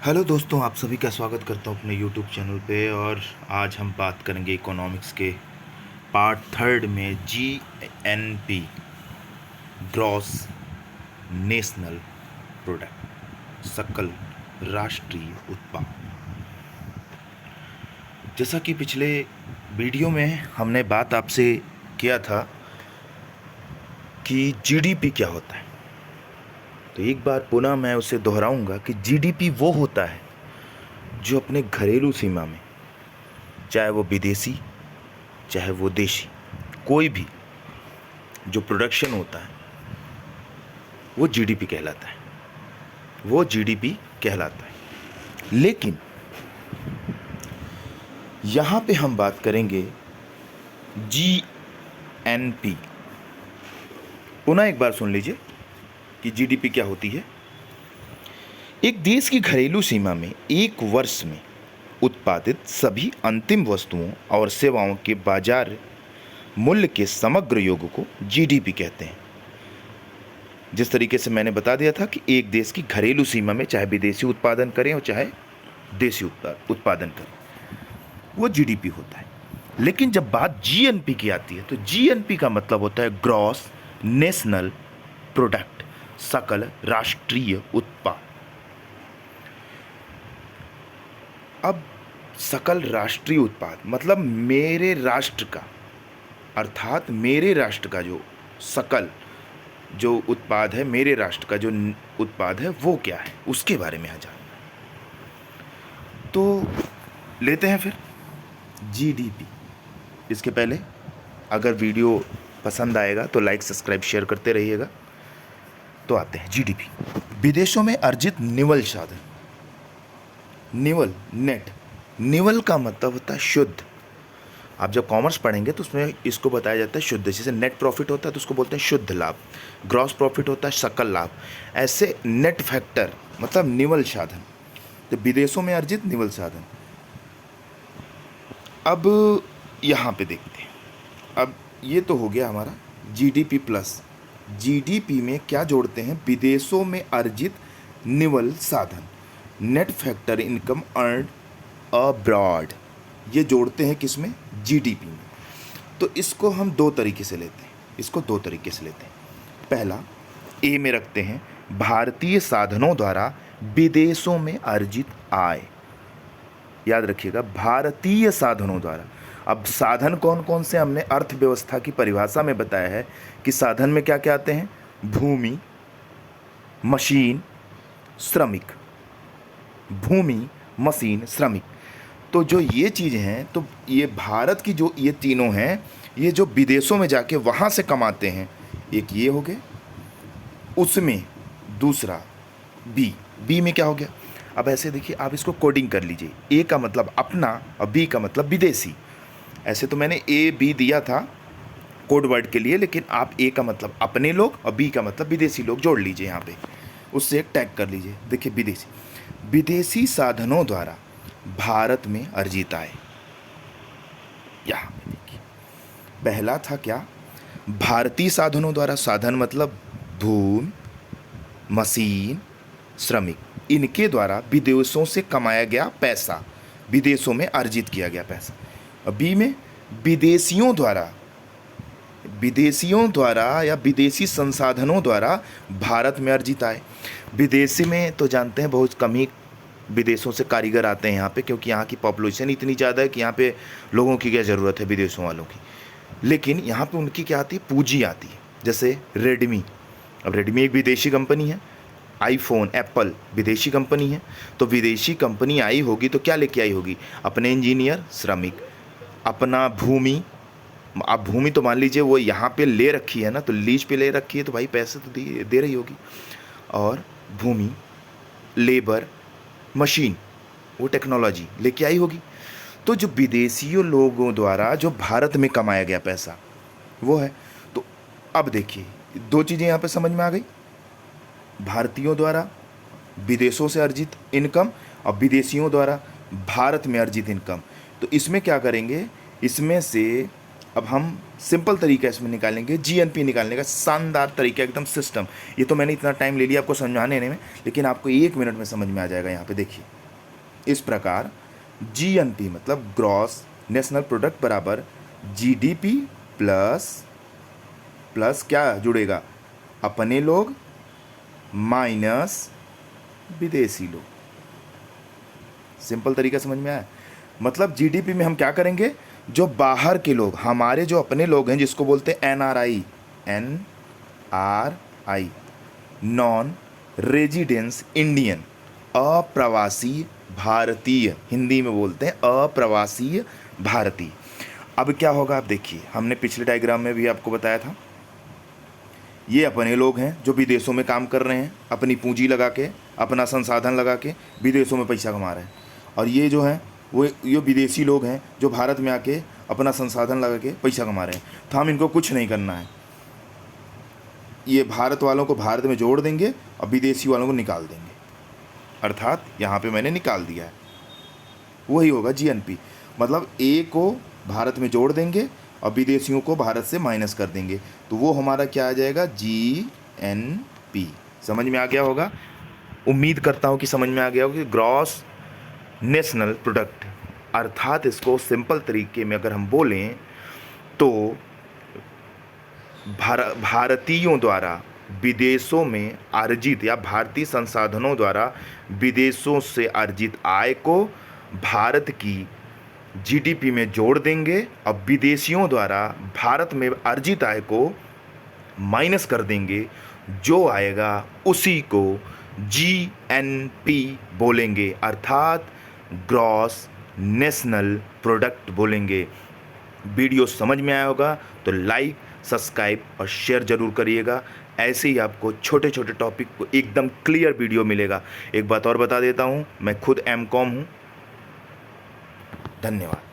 Hello दोस्तों, आप सभी का स्वागत करता हूं अपने यूट्यूब चैनल पे। और आज हम बात करेंगे इकोनॉमिक्स के पार्ट थर्ड में जीएनपी, ग्रॉस नेशनल प्रोडक्ट, सकल राष्ट्रीय उत्पाद। जैसा कि पिछले वीडियो में हमने बात आपसे किया था कि जीडीपी क्या होता है, तो एक बार पुनः मैं उसे दोहराऊंगा कि जीडीपी वो होता है जो अपने घरेलू सीमा में, चाहे वो विदेशी चाहे वो देशी, कोई भी जो प्रोडक्शन होता है वो जीडीपी कहलाता है, वो जीडीपी कहलाता है। लेकिन यहाँ पे हम बात करेंगे जीएनपी। पुनः एक बार सुन लीजिए कि जीडीपी क्या होती है। एक देश की घरेलू सीमा में एक वर्ष में उत्पादित सभी अंतिम वस्तुओं और सेवाओं के बाजार मूल्य के समग्र योग को जीडीपी कहते हैं। जिस तरीके से मैंने बता दिया था कि एक देश की घरेलू सीमा में चाहे विदेशी उत्पादन करें और चाहे देशी उत्पादन करें, वो जीडीपी होता है। लेकिन जब बात जीएनपी की आती है तो जीएनपी का मतलब होता है ग्रॉस नेशनल प्रोडक्ट, सकल राष्ट्रीय उत्पाद। अब सकल राष्ट्रीय उत्पाद मतलब मेरे राष्ट्र का, अर्थात मेरे राष्ट्र का जो सकल जो उत्पाद है, मेरे राष्ट्र का जो उत्पाद है वो क्या है, उसके बारे में आ जानना। तो लेते हैं फिर जीडीपी। इसके पहले अगर वीडियो पसंद आएगा तो लाइक सब्सक्राइब शेयर करते रहिएगा। तो आते हैं जीडीपी। विदेशों में अर्जित निवल साधन, निवल नेट, निवल का मतलब होता है शुद्ध। आप जब कॉमर्स पढ़ेंगे तो उसमें इसको बताया जाता है शुद्ध। जैसे नेट प्रॉफिट होता है तो उसको बोलते हैं शुद्ध लाभ, ग्रॉस प्रॉफिट होता है सकल लाभ, ऐसे नेट फैक्टर मतलब निवल साधन। तो विदेशों में अर्जित निवल साधन। अब यहाँ पे देखते हैं। अब ये तो हो गया हमारा जीडीपी प्लस। जीडीपी में क्या जोड़ते हैं? विदेशों में अर्जित निवल साधन, net factor income earned abroad, ये जोड़ते हैं किसमें? जीडीपी में। तो इसको हम दो तरीके से लेते हैं। पहला ए में रखते हैं भारतीय साधनों द्वारा विदेशों में अर्जित आय। याद रखिएगा, भारतीय साधनों द्वारा। अब साधन कौन कौन से हमने अर्थव्यवस्था की परिभाषा में बताया है कि साधन में क्या क्या आते हैं? भूमि, मशीन, श्रमिक। भूमि, मशीन, श्रमिक। तो जो ये चीज़ें हैं, तो ये भारत की जो ये तीनों हैं, ये जो विदेशों में जाके वहाँ से कमाते हैं, एक ये हो गए। उसमें दूसरा बी में क्या हो गया? अब ऐसे देखिए, आप इसको कोडिंग कर लीजिए। ए का मतलब अपना और बी का मतलब विदेशी। ऐसे तो मैंने ए बी दिया था कोड वर्ड के लिए, लेकिन आप ए का मतलब अपने लोग और बी का मतलब विदेशी लोग जोड़ लीजिए यहाँ पे, उससे एक टैग कर लीजिए। देखिए विदेशी, विदेशी साधनों द्वारा भारत में अर्जित आय। यहाँ पे देखिए, पहला था क्या? भारतीय साधनों द्वारा। साधन मतलब भूमि, मशीन, श्रमिक, इनके द्वारा विदेशों से कमाया गया पैसा, विदेशों में अर्जित किया गया पैसा। और बी में विदेशियों द्वारा या विदेशी संसाधनों द्वारा भारत में अर्जित आय। विदेशी में तो जानते हैं बहुत कम ही विदेशों से कारीगर आते हैं यहाँ पे, क्योंकि यहाँ की पॉपुलेशन इतनी ज़्यादा है कि यहाँ पे लोगों की क्या ज़रूरत है विदेशों वालों की। लेकिन यहाँ पे उनकी क्या आती है? पूंजी आती है। जैसे रेडमी, अब रेडमी एक विदेशी कंपनी है। आईफोन, एप्पल विदेशी कंपनी है। तो विदेशी कंपनी आई होगी तो क्या लेके आई होगी? अपने इंजीनियर, श्रमिक, अपना भूमि। अब भूमि तो मान लीजिए वो यहाँ पे ले रखी है ना, तो लीज पे ले रखी है, तो भाई पैसे तो दे रही होगी। और भूमि, लेबर, मशीन, वो टेक्नोलॉजी लेके आई होगी। तो जो विदेशियों लोगों द्वारा जो भारत में कमाया गया पैसा वो है। तो अब देखिए, दो चीज़ें यहाँ पे समझ में आ गई, भारतीयों द्वारा विदेशों से अर्जित इनकम और विदेशियों द्वारा भारत में अर्जित इनकम। तो इसमें क्या करेंगे? इसमें से अब हम सिंपल तरीका इसमें निकालेंगे, जीएनपी निकालने का शानदार तरीका, एकदम सिस्टम। ये तो मैंने इतना टाइम ले लिया आपको समझाने में, लेकिन आपको 1 मिनट में समझ में आ जाएगा। यहाँ पे देखिए, इस प्रकार जीएनपी मतलब ग्रॉस नेशनल प्रोडक्ट बराबर जीडीपी प्लस क्या जुड़ेगा, अपने लोग माइनस विदेशी लोग। सिंपल तरीका समझ में आया। मतलब जीडीपी में हम क्या करेंगे, जो बाहर के लोग, हमारे जो अपने लोग हैं जिसको बोलते हैं एनआरआई, नॉन रेजिडेंस इंडियन, अप्रवासी भारतीय, हिंदी में बोलते हैं अप्रवासी भारतीय। अब क्या होगा आप देखिए, हमने पिछले डायग्राम में भी आपको बताया था, ये अपने लोग हैं जो विदेशों में काम कर रहे हैं, अपनी पूंजी लगा के, अपना संसाधन लगा के विदेशों में पैसा कमा रहे हैं। और ये जो हैं वो ये विदेशी लोग हैं जो भारत में आके अपना संसाधन लगा के पैसा कमा रहे हैं। तो हम इनको कुछ नहीं करना है, ये भारत वालों को भारत में जोड़ देंगे और विदेशी वालों को निकाल देंगे। अर्थात यहाँ पे मैंने निकाल दिया है, वही होगा जीएनपी। मतलब ए को भारत में जोड़ देंगे और विदेशियों को भारत से माइनस कर देंगे, तो वो हमारा क्या आ जाएगा, जीएनपी। समझ में आ गया होगा, उम्मीद करता हूँ कि समझ में आ गया होगा कि ग्रॉस नेशनल प्रोडक्ट, अर्थात इसको सिंपल तरीके में अगर हम बोलें तो भारतीयों द्वारा विदेशों में अर्जित या भारतीय संसाधनों द्वारा विदेशों से अर्जित आय को भारत की जीडीपी में जोड़ देंगे और विदेशियों द्वारा भारत में अर्जित आय को माइनस कर देंगे, जो आएगा उसी को जीएनपी बोलेंगे, अर्थात ग्रॉस नेशनल प्रोडक्ट बोलेंगे। वीडियो समझ में आया होगा तो लाइक, सब्सक्राइब और शेयर जरूर करिएगा। ऐसे ही आपको छोटे छोटे टॉपिक को एकदम क्लियर वीडियो मिलेगा। एक बात और बता देता हूँ, मैं खुद एमकॉम हूँ। धन्यवाद।